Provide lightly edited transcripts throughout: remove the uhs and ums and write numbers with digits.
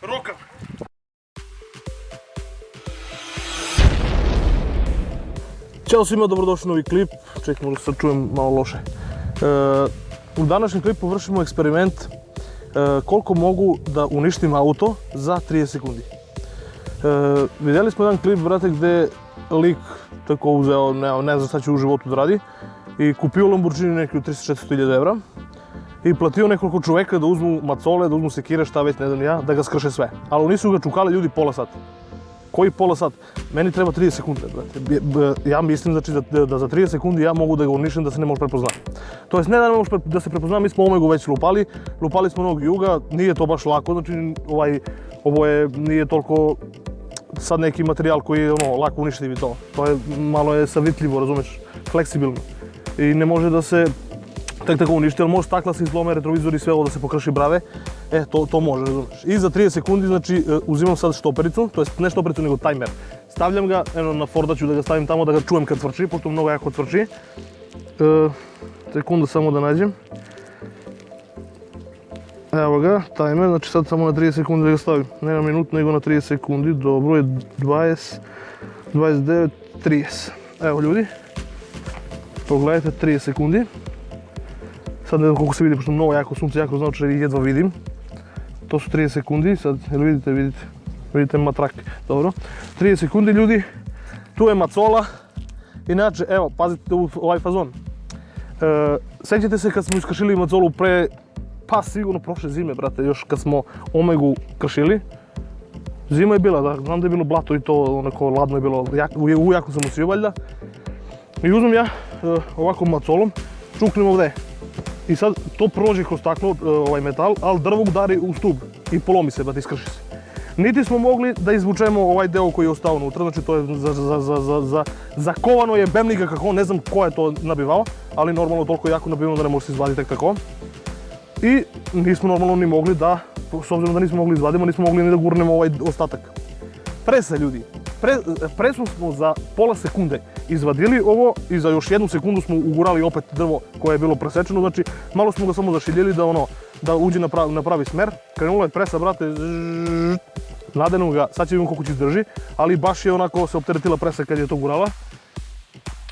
Rokam! Ćao svima, dobrodošli u novi klip. Čekamo da se čujem malo loše. U današnjem klipu vršimo eksperiment koliko mogu da uništim auto za 30 sekundi. Vidjeli smo jedan klip, brate, gdje lik tako uzeo, ne znam šta će u životu da radi, i kupio Lamborghini neki u 300-400 evra i platio nekoliko čoveka da uzmu macole, da uzmu sekire, šta već, ne znam ja, da ga skrše sve. Ali nisu ga čukali ljudi pola sata. Koji pola sata? Meni treba 30 sekunde, brate. Ja mislim znači, da za 30 sekundi ja mogu da ga uništim da se ne može prepoznati. To jest ne da ne može da se prepozna, mi smo Omegu već lupali smo Novog Juga, nije to baš lako, znači ovo nije toliko sad neki materijal koji je lako uništiv i to. To je malo je savitljivo, razumeš, fleksibilno. I ne može da se tek tako uništi, ali može stakla se izlome, retrovizori i sve ovo da se pokrši brave. To može, razumeš. I za 30 sekundi, znači, uzimam sad štopericu, to jest ne štopericu, nego tajmer. Stavljam ga, na Forda ću da ga stavim tamo, da ga čujem kad cvrči, pošto mnogo jako cvrči. Sekundu samo da nađem. Evo ga, tajmer, znači sad samo na 30 sekundi da ga stavim. Ne na minut, nego na 30 sekundi, dobro je 20, 29, 30. Evo ljudi, pogledajte 30 sekundi. Sad ne znam koliko se vidi, pošto mnogo jako sunce, jako znači jedva vidim. To su 30 sekundi, sad, jel vidite matrak, dobro. 30 sekundi ljudi, tu je macola. Inače, evo, pazite ovaj fazon. Sjećate se kad smo iskršili macolu pre, pa sigurno prošle zime, brate, još kad smo Omegu kršili. Zima je bila, da, znam da je bilo blato i to, onako ladno je bilo, ujako sam usio valjda. I uzmem ja ovakvom macolom, čuknem ovdje. I sad to prođe kroz staklo, ovaj metal, ali drvo udari u stub i polomi se, brate, iskrši se. Niti smo mogli da izvučemo ovaj deo koji je ostao unutra, znači to je zakovano je bemnika kako, ne znam ko je to nabivao, ali normalno toliko jako nabivano da ne može se izvaditi tek tako. I nismo normalno ni mogli da, s obzirom da nismo mogli izvadimo, nismo mogli ni da gurnemo ovaj ostatak. Presa ljudi, presom smo za pola sekunde izvadili ovo i za još jednu sekundu smo ugurali opet drvo koje je bilo presečeno, znači malo smo ga samo zašiljeli da uđe na pravi smer. Krenula je presa, brate, nadenu ga, sad će vidimo koliko će izdrži, ali baš je onako se opteretila presa kad je to gurala.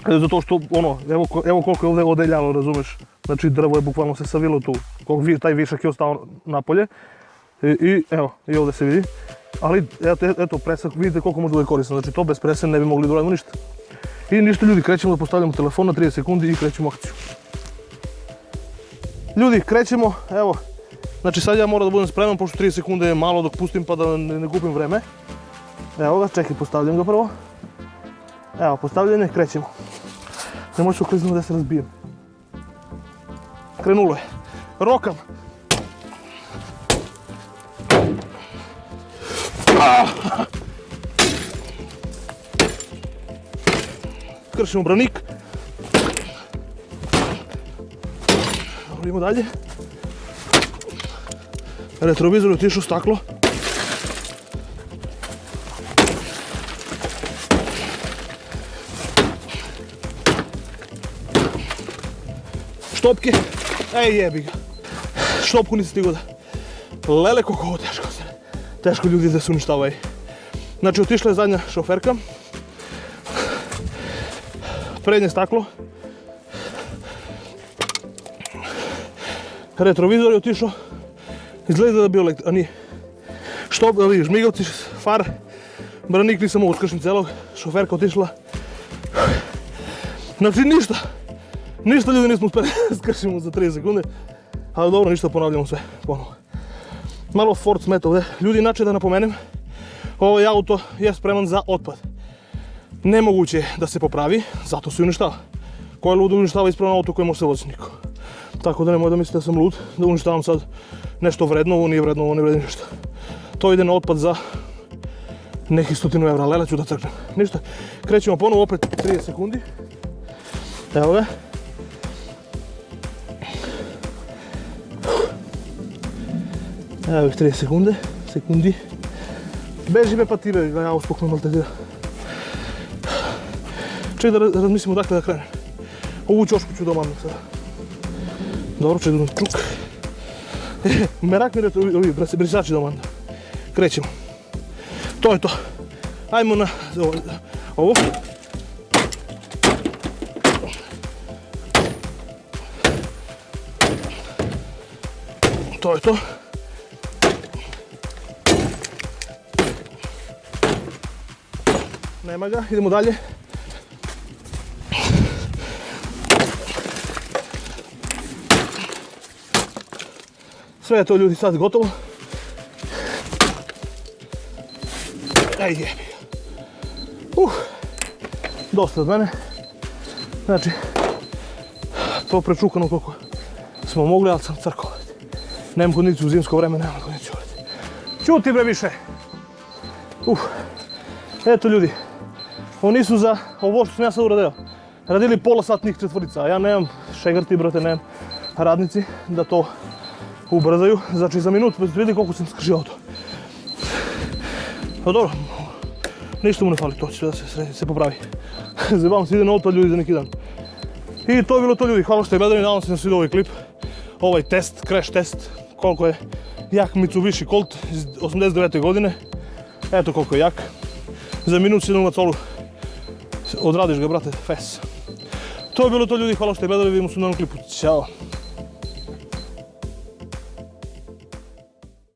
Zato što, evo koliko je ovdje odeljalo, razumeš, znači drvo je bukvalno se savilo tu, taj višak je ostao napolje i evo, i ovdje se vidi. Ali eto presa, vidite koliko može da je korisno, znači to bez prese ne bi mogli da uradimo ništa. I ništa ljudi, krećemo da postavljamo telefon na 30 sekundi i krećemo akciju. Ljudi, krećemo, evo, znači sad ja moram da budem spreman, pošto 30 sekunde je malo dok pustim pa da ne gubim vreme. Evo ga, čekaj, postavljam ga prvo. Evo, postavljanje, krećemo. Nemoj se ukliznuti da se razbijem. Krenulo je. Rokam. Kršimo branik. Idemo dalje. Retrovizor je otišao staklo. Štopke. Ej, jebi ga. Štopku nisi stigao da. Lele koliko ovo teško se. Teško ljudi da se uništavaju. Znači otišla je zadnja šoferka. Prednje staklo. Retrovizor je otišao. Izgleda da bi bio a nije. Štop, vidiš, žmigavci, far. Branik nisam mogu skršim celog. Šoferka otišla. Znači ništa. Ništa ljudi nismo uspjeli skršimo za 30 sekunde. Ali dobro, ništa, ponavljamo sve ponovo. Malo Ford smeta ovdje. Ljudi, inače da napomenem, ovaj auto je spreman za otpad. Nemoguće je da se popravi, zato se uništava. Ko je lud da uništava ispravno auto koje može se voziti niko. Tako da nemoj da mislite da sam lud, da uništavam sad nešto vredno, ovo nije vredno, ovo ne vredi ništa. To ide na otpad za nekih 100 evra, lela ću da crknem. Ništa, krećemo ponovo, opet 30 sekundi. Evo ga. Evo ih 30 sekundi. Beži me pa ti beži, ja uspokojim maltretira. Ček da razmislim odakle da krenem. Ovu čošku ću da omamim sada. Dobro, ček da čuk. Merak mi je ovi brisači da omamim. krećemo. To je to. Ajmo na ovo. To je to. Nema ga, idemo dalje. Sve je to, ljudi, sad gotovo. Ajde. Dosta od mene. Znači, to prečukano koliko smo mogli, ali sam crkao. Nemam kondiciju u zimsko vreme, nemam kondiciju. Čuti bre više. Eto, ljudi, oni su za ovo što sam ja sad uradio radili pola satnih četvorica, a ja nemam šegrti, brate, nemam radnici da to ubrzaju. Znači za minut, vidi koliko sam skržio auto. Pa dobro, ništa mu ne fali, to će sve da se popravi. Zabavam se, ide na auto, ljudi, za neki dan. I to je bilo to, ljudi, hvala što je gledali, nadam se da se vidio ovaj klip, ovaj test, crash test, koliko je jak Mitsubishi Colt iz 89. godine. Eto koliko je jak. Za minut si jednom na colu odradiš ga, brate, fes. To je bilo to, ljudi, hvala što je gledali, vidimo se u novom klipu, ćao.